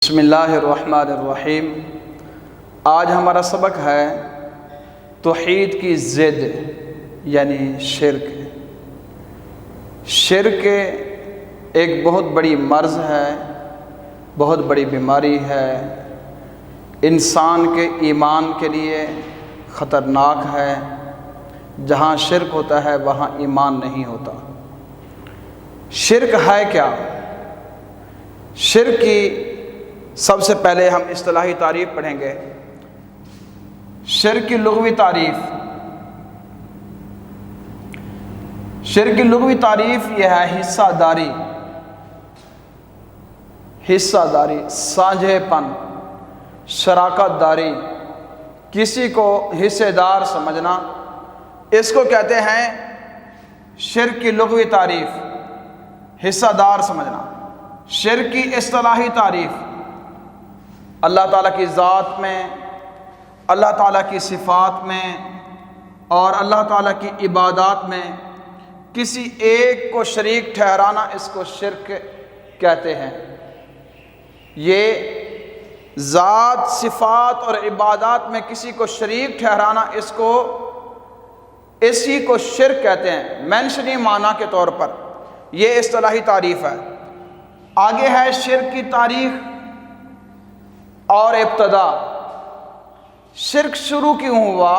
بسم اللہ الرحمن الرحیم۔ آج ہمارا سبق ہے توحید کی ضد یعنی شرک۔ شرک ایک بہت بڑی مرض ہے، بہت بڑی بیماری ہے، انسان کے ایمان کے لیے خطرناک ہے۔ جہاں شرک ہوتا ہے وہاں ایمان نہیں ہوتا۔ شرک ہے کیا؟ شرک کی سب سے پہلے ہم اصطلاحی تعریف پڑھیں گے۔ شرک کی لغوی تعریف، شرک کی لغوی تعریف یہ ہے حصہ داری، حصہ داری، سانجھے پن، شراکت داری، کسی کو حصے دار سمجھنا، اس کو کہتے ہیں شرک کی لغوی تعریف، حصہ دار سمجھنا۔ شرک کی اصطلاحی تعریف، اللہ تعالیٰ کی ذات میں، اللہ تعالیٰ کی صفات میں اور اللہ تعالیٰ کی عبادات میں کسی ایک کو شریک ٹھہرانا، اس کو شرک کہتے ہیں۔ یہ ذات، صفات اور عبادات میں کسی کو شریک ٹھہرانا، اسی کو شرک کہتے ہیں، مینشنی معنی کے طور پر۔ یہ اصطلاحی تعریف ہے۔ آگے ہے شرک کی تاریخ اور ابتدا۔ شرک شروع کیوں ہوا؟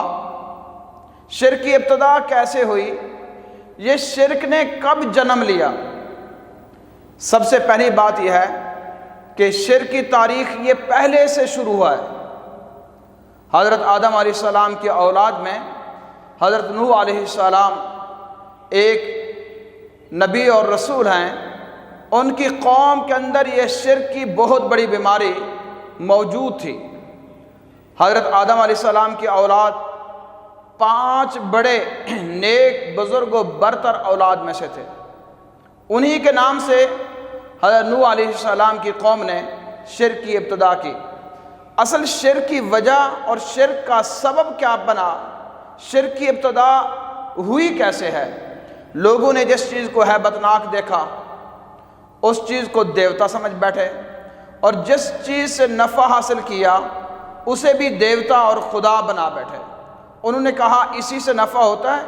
شرک کی ابتدا کیسے ہوئی؟ یہ شرک نے کب جنم لیا؟ سب سے پہلی بات یہ ہے کہ شرک کی تاریخ یہ پہلے سے شروع ہوا ہے۔ حضرت آدم علیہ السلام کی اولاد میں حضرت نوح علیہ السلام ایک نبی اور رسول ہیں۔ ان کی قوم کے اندر یہ شرک کی بہت بڑی بیماری موجود تھی۔ حضرت آدم علیہ السلام کی اولاد 5 بڑے نیک بزرگ و برتر اولاد میں سے تھے۔ انہی کے نام سے حضرت نوح علیہ السلام کی قوم نے شرک کی ابتدا کی۔ اصل شرک کی وجہ اور شرک کا سبب کیا بنا؟ شرک کی ابتدا ہوئی کیسے ہے؟ لوگوں نے جس چیز کو ہیبت ناک دیکھا اس چیز کو دیوتا سمجھ بیٹھے، اور جس چیز سے نفع حاصل کیا اسے بھی دیوتا اور خدا بنا بیٹھے۔ انہوں نے کہا اسی سے نفع ہوتا ہے،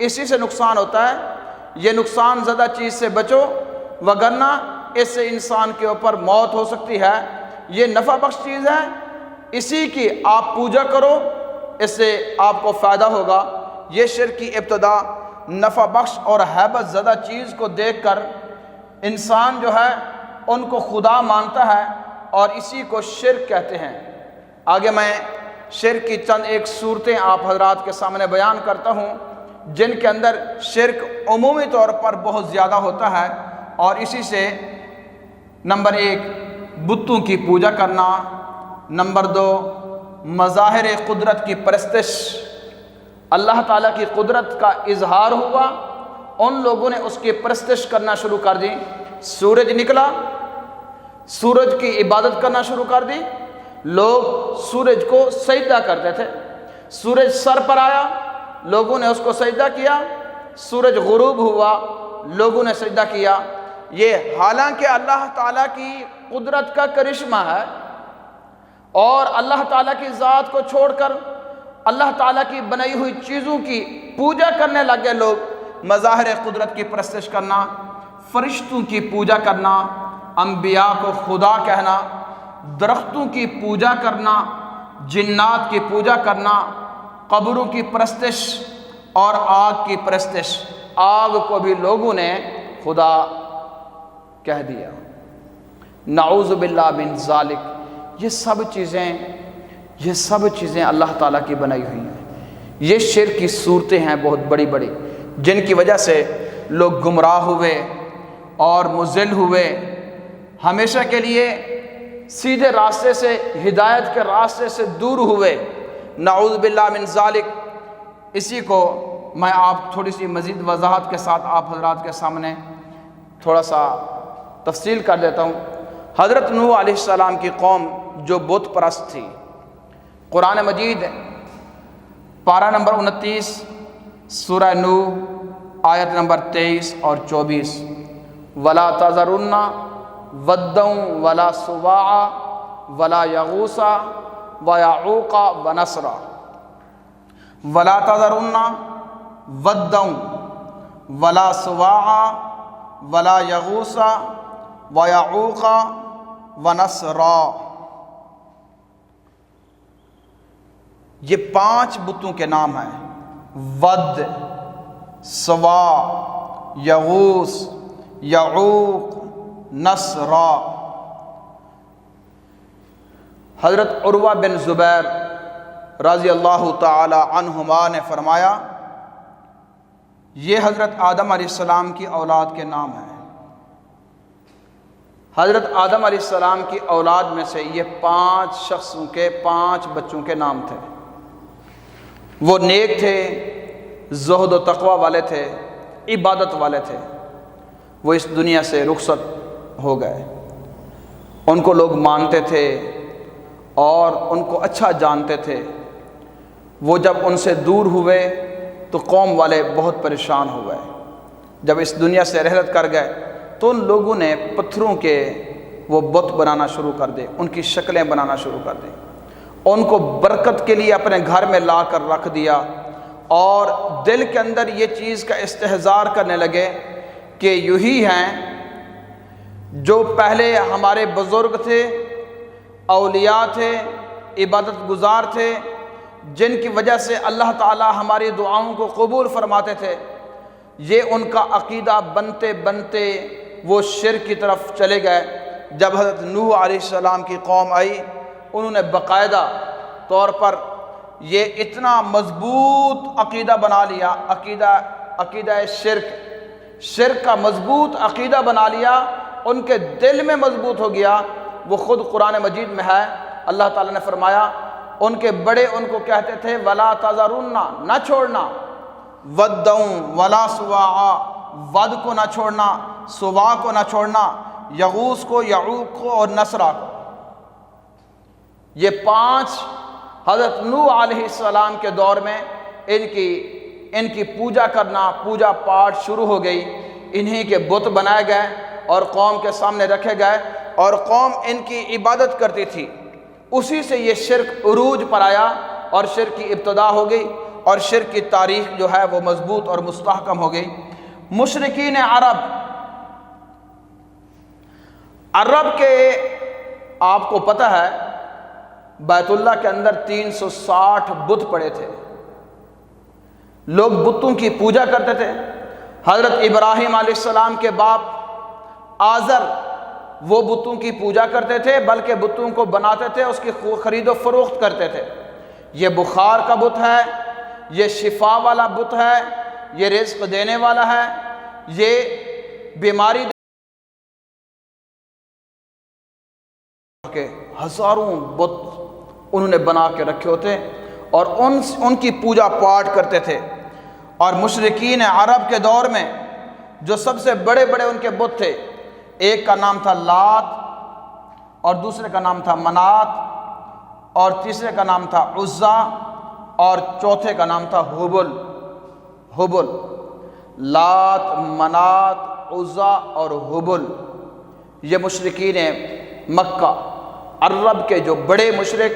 اسی سے نقصان ہوتا ہے، یہ نقصان زدہ چیز سے بچو، وگرنہ اس سے انسان کے اوپر موت ہو سکتی ہے۔ یہ نفع بخش چیز ہے، اسی کی آپ پوجا کرو، اس سے آپ کو فائدہ ہوگا۔ یہ شرک کی ابتدا نفع بخش اور ہیبت زدہ چیز کو دیکھ کر انسان جو ہے ان کو خدا مانتا ہے، اور اسی کو شرک کہتے ہیں۔ آگے میں شرک کی چند ایک صورتیں آپ حضرات کے سامنے بیان کرتا ہوں، جن کے اندر شرک عمومی طور پر بہت زیادہ ہوتا ہے، اور اسی سے نمبر 1 بتوں کی پوجا کرنا، نمبر 2 مظاہر قدرت کی پرستش۔ اللہ تعالیٰ کی قدرت کا اظہار ہوا، ان لوگوں نے اس کی پرستش کرنا شروع کر دی۔ سورج نکلا، سورج کی عبادت کرنا شروع کر دی، لوگ سورج کو سجدہ کرتے تھے۔ سورج سر پر آیا، لوگوں نے اس کو سجدہ کیا۔ سورج غروب ہوا، لوگوں نے سجدہ کیا۔ یہ حالانکہ اللہ تعالیٰ کی قدرت کا کرشمہ ہے، اور اللہ تعالیٰ کی ذات کو چھوڑ کر اللہ تعالیٰ کی بنائی ہوئی چیزوں کی پوجا کرنے لگ گئے لوگ۔ مظاہر قدرت کی پرستش کرنا، فرشتوں کی پوجا کرنا، انبیاء کو خدا کہنا، درختوں کی پوجا کرنا، جنات کی پوجا کرنا، قبروں کی پرستش اور آگ کی پرستش۔ آگ کو بھی لوگوں نے خدا کہہ دیا۔ نعوذ باللہ من ذالک۔ یہ سب چیزیں اللہ تعالیٰ کی بنائی ہوئی ہیں۔ یہ شرک کی صورتیں ہیں بہت بڑی بڑی، جن کی وجہ سے لوگ گمراہ ہوئے اور مضل ہوئے، ہمیشہ کے لیے سیدھے راستے سے، ہدایت کے راستے سے دور ہوئے۔ نعوذ باللہ من ذالک۔ اسی کو میں آپ تھوڑی سی مزید وضاحت کے ساتھ آپ حضرات کے سامنے تھوڑا سا تفصیل کر دیتا ہوں۔ حضرت نوح علیہ السلام کی قوم جو بت پرست تھی، قرآن مجید پارہ نمبر 29 سورہ نوح آیت نمبر 23 اور 24، وَلَا تَذَرُنَّ وَدًّا وَلَا سُوَاعًا ولا یغوث ویعوق ونسرا ولا تذرن ودا ولا سواعا ولا یغوث ویعوق ونسرا۔ یہ 5 بتوں کے نام ہیں، ود، سوا، یغوث، یعوق، نسرا۔ حضرت عروہ بن زبیر رضی اللہ تعالی عنہما نے فرمایا یہ حضرت آدم علیہ السلام کی اولاد کے نام ہیں۔ حضرت آدم علیہ السلام کی اولاد میں سے یہ 5 شخصوں کے 5 بچوں کے نام تھے۔ وہ نیک تھے، زہد و تقوی والے تھے، عبادت والے تھے۔ وہ اس دنیا سے رخصت ہو گئے۔ ان کو لوگ مانتے تھے اور ان کو اچھا جانتے تھے۔ وہ جب ان سے دور ہوئے تو قوم والے بہت پریشان ہو گئے۔ جب اس دنیا سے رحلت کر گئے تو ان لوگوں نے پتھروں کے وہ بت بنانا شروع کر دے، ان کی شکلیں بنانا شروع کر دیں۔ ان کو برکت کے لیے اپنے گھر میں لا کر رکھ دیا اور دل کے اندر یہ چیز کا استحضار کرنے لگے کہ یہی ہیں جو پہلے ہمارے بزرگ تھے، اولیاء تھے، عبادت گزار تھے، جن کی وجہ سے اللہ تعالی ہماری دعاؤں کو قبول فرماتے تھے۔ یہ ان کا عقیدہ بنتے بنتے وہ شرک کی طرف چلے گئے۔ جب حضرت نوح علیہ السلام کی قوم آئی، انہوں نے باقاعدہ طور پر یہ اتنا مضبوط عقیدہ بنا لیا، عقیدہ شرک کا مضبوط عقیدہ بنا لیا، ان کے دل میں مضبوط ہو گیا۔ وہ خود قرآن مجید میں ہے، اللہ تعالیٰ نے فرمایا ان کے بڑے ان کو کہتے تھے ولا تذرن، نہ چھوڑنا، ودوں ولا سواعا، ود کو نہ چھوڑنا، سوا کو نہ چھوڑنا، یغوث کو، یعوق کو اور نسرا کو۔ یہ 5 حضرت نوح علیہ السلام کے دور میں ان کی پوجا کرنا، پوجا پاٹ شروع ہو گئی۔ انہی کے بت بنائے گئے اور قوم کے سامنے رکھے گئے اور قوم ان کی عبادت کرتی تھی۔ اسی سے یہ شرک عروج پر آیا اور شرک کی ابتدا ہو گئی اور شرک کی تاریخ جو ہے وہ مضبوط اور مستحکم ہو گئی۔ مشرکین عرب کے آپ کو پتہ ہے بیت اللہ کے اندر 360 بت پڑے تھے۔ لوگ بتوں کی پوجا کرتے تھے۔ حضرت ابراہیم علیہ السلام کے باپ آزر وہ بتوں کی پوجا کرتے تھے، بلکہ بتوں کو بناتے تھے، اس کی خرید و فروخت کرتے تھے۔ یہ بخار کا بت ہے، یہ شفا والا بت ہے، یہ رزق دینے والا ہے، یہ بیماری کے ہزاروں بت انہوں نے بنا کے رکھے ہوتے اور ان کی پوجا پاٹ کرتے تھے۔ اور مشرکین عرب کے دور میں جو سب سے بڑے بڑے ان کے بت تھے، ایک کا نام تھا لات اور دوسرے کا نام تھا منات اور تیسرے کا نام تھا عزا اور چوتھے کا نام تھا ہبل۔ لات، منات، عزا اور ہبل، یہ مشرکین مکہ عرب کے جو بڑے مشرک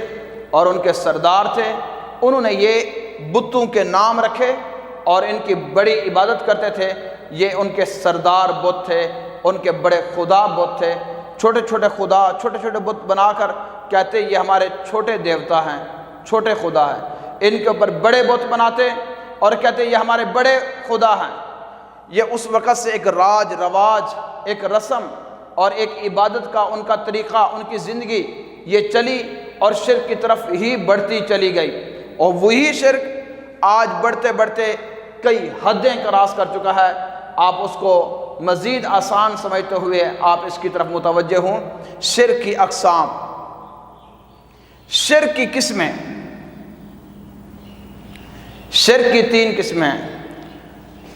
اور ان کے سردار تھے، انہوں نے یہ بتوں کے نام رکھے اور ان کی بڑی عبادت کرتے تھے۔ یہ ان کے سردار بت تھے، ان کے بڑے خدا بت تھے۔ چھوٹے چھوٹے خدا، چھوٹے چھوٹے بت بنا کر کہتے یہ ہمارے چھوٹے دیوتا ہیں، چھوٹے خدا ہیں۔ ان کے اوپر بڑے بت بناتے اور کہتے یہ ہمارے بڑے خدا ہیں۔ یہ اس وقت سے ایک راج رواج، ایک رسم اور ایک عبادت کا ان کا طریقہ، ان کی زندگی یہ چلی اور شرک کی طرف ہی بڑھتی چلی گئی۔ اور وہی شرک آج بڑھتے بڑھتے کئی حدیں کراس کر چکا ہے۔ آپ اس کو مزید آسان سمجھتے ہوئے آپ اس کی طرف متوجہ ہوں۔ شرک کی اقسام، شرک کی قسمیں، شرک کی 3 قسمیں ہیں۔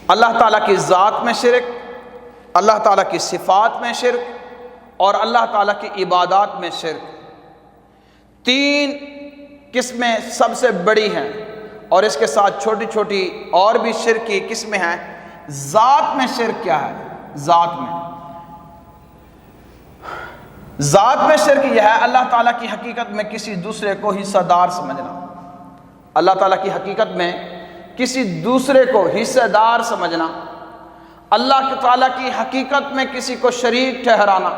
اللہ تعالیٰ کی ذات میں شرک، اللہ تعالیٰ کی صفات میں شرک اور اللہ تعالیٰ کی عبادات میں شرک۔ 3 قسمیں سب سے بڑی ہیں اور اس کے ساتھ چھوٹی چھوٹی اور بھی شرک کی قسمیں ہیں۔ ذات میں شرک کیا ہے؟ ذات میں ذات میں شرک یہ ہے اللہ تعالیٰ کی حقیقت میں کسی دوسرے کو حصہ دار سمجھنا، اللہ تعالیٰ کی حقیقت میں کسی دوسرے کو حصہ دار سمجھنا، اللہ تعالیٰ کی حقیقت میں کسی کو شریک ٹھہرانا،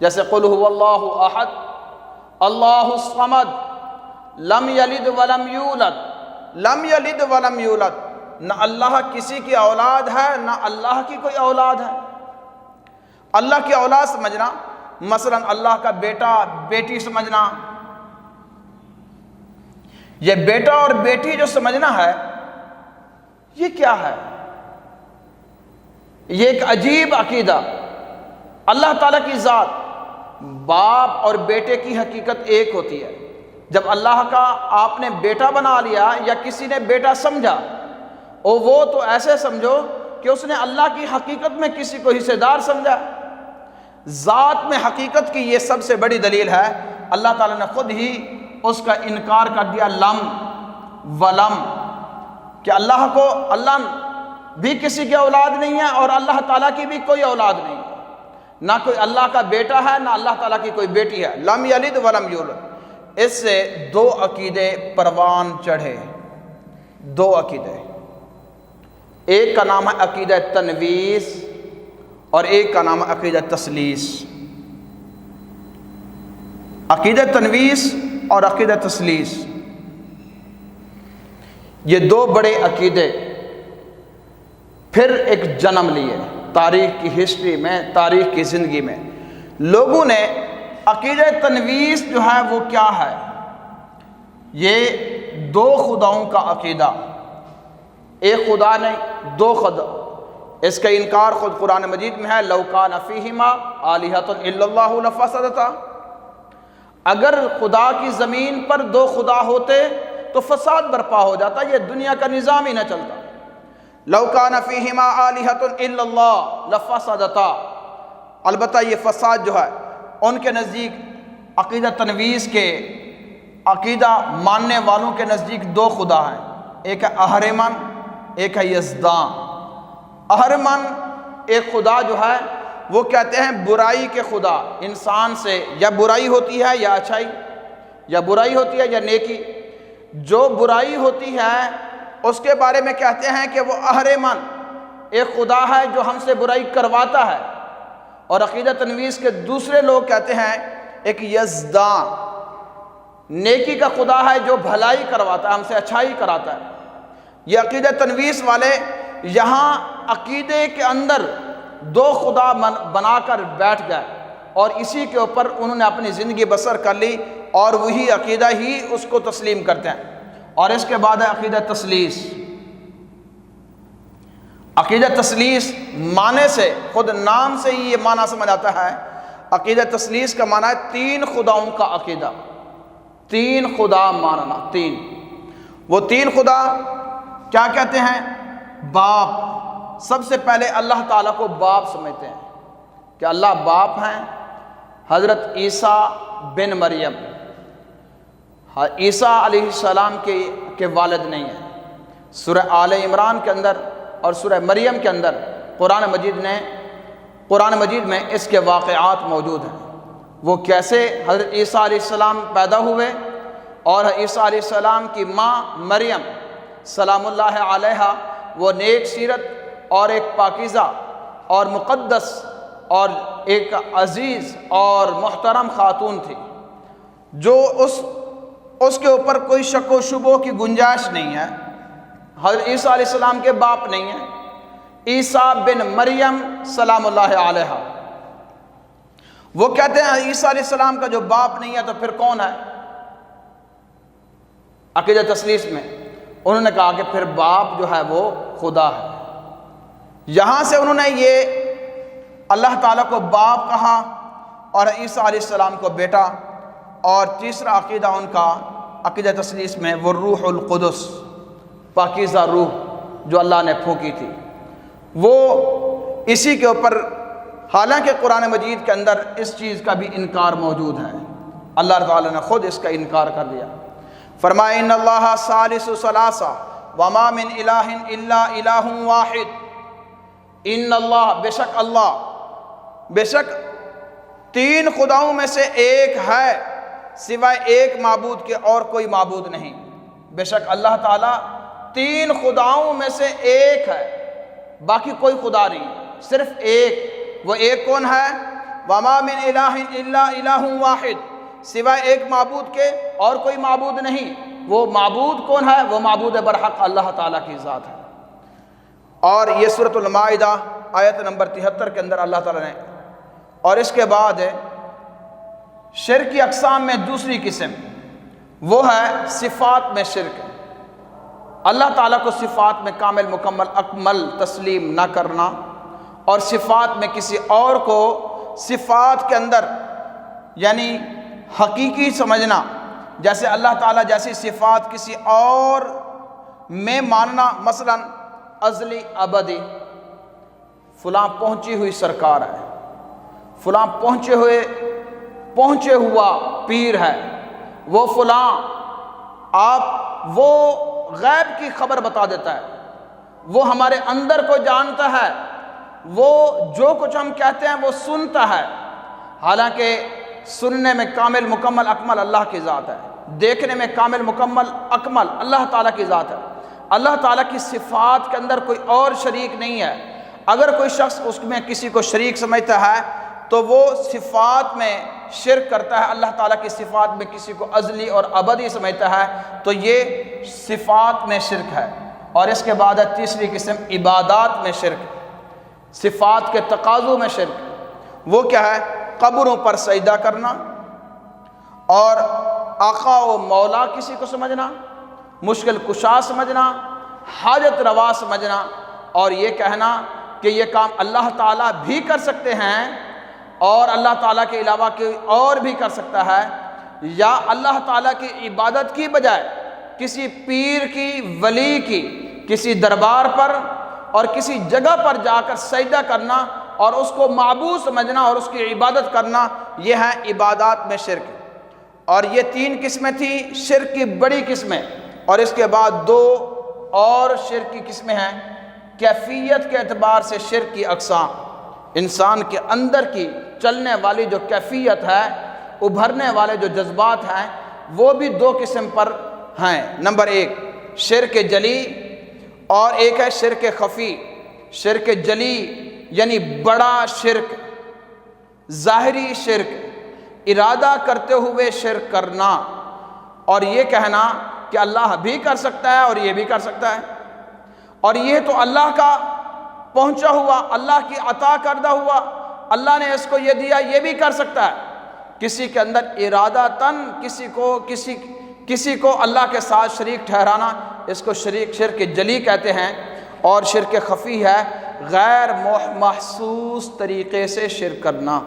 جیسے قل هو اللہ احد اللہ الصمد لم یلد ولم یولد، لم یلد ولم یولد، نہ اللہ کسی کی اولاد ہے نہ اللہ کی کوئی اولاد ہے۔ اللہ کی اولاد سمجھنا، مثلا اللہ کا بیٹا بیٹی سمجھنا، یہ بیٹا اور بیٹی جو سمجھنا ہے یہ کیا ہے؟ یہ ایک عجیب عقیدہ۔ اللہ تعالیٰ کی ذات باپ اور بیٹے کی حقیقت ایک ہوتی ہے۔ جب اللہ کا آپ نے بیٹا بنا لیا یا کسی نے بیٹا سمجھا، اور وہ تو ایسے سمجھو کہ اس نے اللہ کی حقیقت میں کسی کو حصے دار سمجھا۔ ذات میں حقیقت کی یہ سب سے بڑی دلیل ہے، اللہ تعالیٰ نے خود ہی اس کا انکار کر دیا، لم ولم، کہ اللہ بھی کسی کی اولاد نہیں ہے اور اللہ تعالیٰ کی بھی کوئی اولاد نہیں ہے، نہ کوئی اللہ کا بیٹا ہے نہ اللہ تعالیٰ کی کوئی بیٹی ہے، لم یلد ولم یولد۔ اس سے دو عقیدے پروان چڑھے، دو عقیدے، ایک کا نام ہے عقیدہ تنویس اور ایک کا نام ہے عقیدہ تثلیث۔ عقیدہ تنویس اور عقیدہ تثلیث، یہ دو بڑے عقیدے پھر ایک جنم لیے تاریخ کی ہسٹری میں، تاریخ کی زندگی میں۔ لوگوں نے عقیدہ تنویس جو ہے وہ کیا ہے؟ یہ دو خداؤں کا عقیدہ، ایک خدا نہیں دو خدا، اس کا انکار خود قرآن مجید میں ہے، لو کان فیہما آلہۃ الا اللہ لفسدتا، اگر خدا کی زمین پر دو خدا ہوتے تو فساد برپا ہو جاتا، یہ دنیا کا نظام ہی نہ چلتا۔ لو کان فیہما آلہۃ الا اللہ لفسدتا، البتہ یہ فساد جو ہے ان کے نزدیک، عقیدہ تنویس کے عقیدہ ماننے والوں کے نزدیک دو خدا ہیں، ایک ہے اہرمن ایک ہے یزدان۔ اہرمن ایک خدا جو ہے وہ کہتے ہیں برائی کے خدا، انسان سے یا برائی ہوتی ہے یا اچھائی، یا برائی ہوتی ہے یا نیکی، جو برائی ہوتی ہے اس کے بارے میں کہتے ہیں کہ وہ اہرمن ایک خدا ہے جو ہم سے برائی کرواتا ہے۔ اور عقیدہ تنویس کے دوسرے لوگ کہتے ہیں ایک یزدان، نیکی کا خدا ہے جو بھلائی کرواتا ہے، ہم سے اچھائی کراتا ہے۔ یہ عقیدہ تنویس والے یہاں عقیدے کے اندر دو خدا بنا کر بیٹھ گئے اور اسی کے اوپر انہوں نے اپنی زندگی بسر کر لی اور وہی عقیدہ ہی اس کو تسلیم کرتے ہیں۔ اور اس کے بعد ہے عقیدہ تثلیث۔ عقیدہ تثلیث معنی سے، خود نام سے ہی یہ معنی سمجھ آتا ہے، عقیدہ تثلیث کا معنی ہے تین خداؤں کا عقیدہ، تین خدا ماننا، تین۔ وہ تین خدا کیا کہتے ہیں؟ باپ، سب سے پہلے اللہ تعالیٰ کو باپ سمجھتے ہیں کہ اللہ باپ ہیں۔ حضرت عیسیٰ بن مریم، عیسیٰ علیہ السلام کے والد نہیں ہیں۔ سورہ آل عمران کے اندر اور سورہ مریم کے اندر قرآن مجید میں اس کے واقعات موجود ہیں، وہ کیسے حضرت عیسیٰ علیہ السلام پیدا ہوئے اور عیسیٰ علیہ السلام کی ماں مریم سلام اللہ علیہا وہ نیک سیرت اور ایک پاکیزہ اور مقدس اور ایک عزیز اور محترم خاتون تھی، جو اس کے اوپر کوئی شک و شبہ کی گنجائش نہیں ہے۔ حضرت عیسیٰ علیہ السلام کے باپ نہیں ہیں، عیسیٰ بن مریم سلام اللہ علیہ۔ وہ کہتے ہیں عیسیٰ علیہ السلام کا جو باپ نہیں ہے تو پھر کون ہے؟ عقیدہ تثلیث میں انہوں نے کہا کہ پھر باپ جو ہے وہ خدا ہے۔ یہاں سے انہوں نے یہ اللہ تعالیٰ کو باپ کہا اور عیسیٰ علیہ السلام کو بیٹا۔ اور تیسرا عقیدہ ان کا عقیدہ تثلیث میں وہ روح القدس، پاکیزہ روح جو اللہ نے پھونکی تھی، وہ اسی کے اوپر، حالانکہ قرآن مجید کے اندر اس چیز کا بھی انکار موجود ہے، اللہ تعالیٰ نے خود اس کا انکار کر دیا۔ فرمایا ان اللہ ثالث ثلاثہ وما من الہ الا الہ واحد، ان اللہ، بے شک اللہ، بے شک تین خداؤں میں سے ایک ہے، سوائے ایک معبود کے اور کوئی معبود نہیں۔ بے شک اللہ تعالیٰ تین خداؤں میں سے ایک ہے، باقی کوئی خدا نہیں، صرف ایک۔ وہ ایک کون ہے؟ وَمَا مِنْ إِلَٰهٍ إِلَّا إِلَٰهٌ وَاحِدٌ، سوائے ایک معبود کے اور کوئی معبود نہیں۔ وہ معبود کون ہے؟ وہ معبود برحق اللہ تعالیٰ کی ذات ہے۔ اور یہ سورۃ المائدہ آیت نمبر 73 کے اندر اللہ تعالیٰ نے، اور اس کے بعد شرک کی اقسام میں دوسری قسم وہ ہے صفات میں شرک۔ اللہ تعالیٰ کو صفات میں کامل مکمل اکمل تسلیم نہ کرنا، اور صفات میں کسی اور کو صفات کے اندر یعنی حقیقی سمجھنا، جیسے اللہ تعالیٰ جیسی صفات کسی اور میں ماننا، مثلا ازلی ابدی، فلاں پہنچی ہوئی سرکار ہے، فلاں پہنچے ہوا پیر ہے، وہ فلاں وہ غیب کی خبر بتا دیتا ہے، وہ ہمارے اندر کو جانتا ہے، وہ جو کچھ ہم کہتے ہیں وہ سنتا ہے، حالانکہ سننے میں کامل مکمل اکمل اللہ کی ذات ہے، دیکھنے میں کامل مکمل اکمل اللہ تعالیٰ کی ذات ہے۔ اللہ تعالیٰ کی صفات کے اندر کوئی اور شریک نہیں ہے۔ اگر کوئی شخص اس میں کسی کو شریک سمجھتا ہے تو وہ صفات میں شرک کرتا ہے، اللہ تعالیٰ کی صفات میں کسی کو ازلی اور ابدی سمجھتا ہے تو یہ صفات میں شرک ہے۔ اور اس کے بعد ہے تیسری قسم عبادات میں شرک، صفات کے تقاضوں میں شرک۔ وہ کیا ہے؟ قبروں پر سجدہ کرنا، اور آقا و مولا کسی کو سمجھنا، مشکل کشا سمجھنا، حاجت روا سمجھنا، اور یہ کہنا کہ یہ کام اللہ تعالیٰ بھی کر سکتے ہیں اور اللہ تعالیٰ کے علاوہ کوئی اور بھی کر سکتا ہے، یا اللہ تعالیٰ کی عبادت کی بجائے کسی پیر کی، ولی کی، کسی دربار پر اور کسی جگہ پر جا کر سجدہ کرنا اور اس کو معبود سمجھنا اور اس کی عبادت کرنا، یہ ہے عبادات میں شرک۔ اور یہ تین قسمیں تھیں شرک کی بڑی قسمیں، اور اس کے بعد دو اور شرک کی قسمیں ہیں کیفیت کے اعتبار سے شرک کی اقسام، انسان کے اندر کی چلنے والی جو کیفیت ہے، ابھرنے والے جو جذبات ہیں، وہ بھی دو قسم پر ہیں۔ نمبر ایک شرک جلی اور ایک ہے شرک خفی۔ شرک جلی یعنی بڑا شرک، ظاہری شرک، ارادہ کرتے ہوئے شرک کرنا، اور یہ کہنا کہ اللہ بھی کر سکتا ہے اور یہ بھی کر سکتا ہے، اور یہ تو اللہ کا پہنچا ہوا، اللہ کی عطا کردہ ہوا، اللہ نے اس کو یہ دیا، یہ بھی کر سکتا ہے۔ کسی کے اندر ارادتاً کسی کو اللہ کے ساتھ شریک ٹھہرانا، اس کو شرک جلی کہتے ہیں۔ اور شرک خفی ہے غیر محسوس طریقے سے شرک کرنا،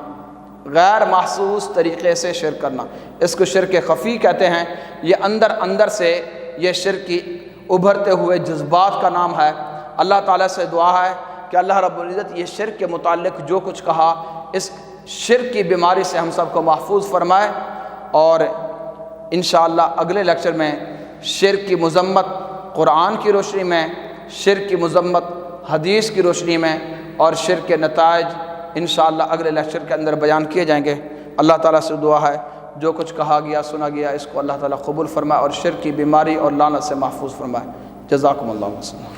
غیر محسوس طریقے سے شرک کرنا، اس کو شرک خفی کہتے ہیں۔ یہ اندر سے یہ شرک کی ابھرتے ہوئے جذبات کا نام ہے۔ اللہ تعالیٰ سے دعا ہے کہ اللہ رب العزت یہ شرک کے متعلق جو کچھ کہا، اس شرک کی بیماری سے ہم سب کو محفوظ فرمائے، اور انشاءاللہ اگلے لیکچر میں شرک کی مذمت قرآن کی روشنی میں، شرک کی مذمت حدیث کی روشنی میں، اور شرک کے نتائج انشاءاللہ اگلے لیکچر کے اندر بیان کیے جائیں گے۔ اللہ تعالیٰ سے دعا ہے جو کچھ کہا گیا سنا گیا اس کو اللہ تعالیٰ قبول فرمائے اور شرک کی بیماری اور لعنت سے محفوظ فرمائے۔ جزاکم اللہ وسلم۔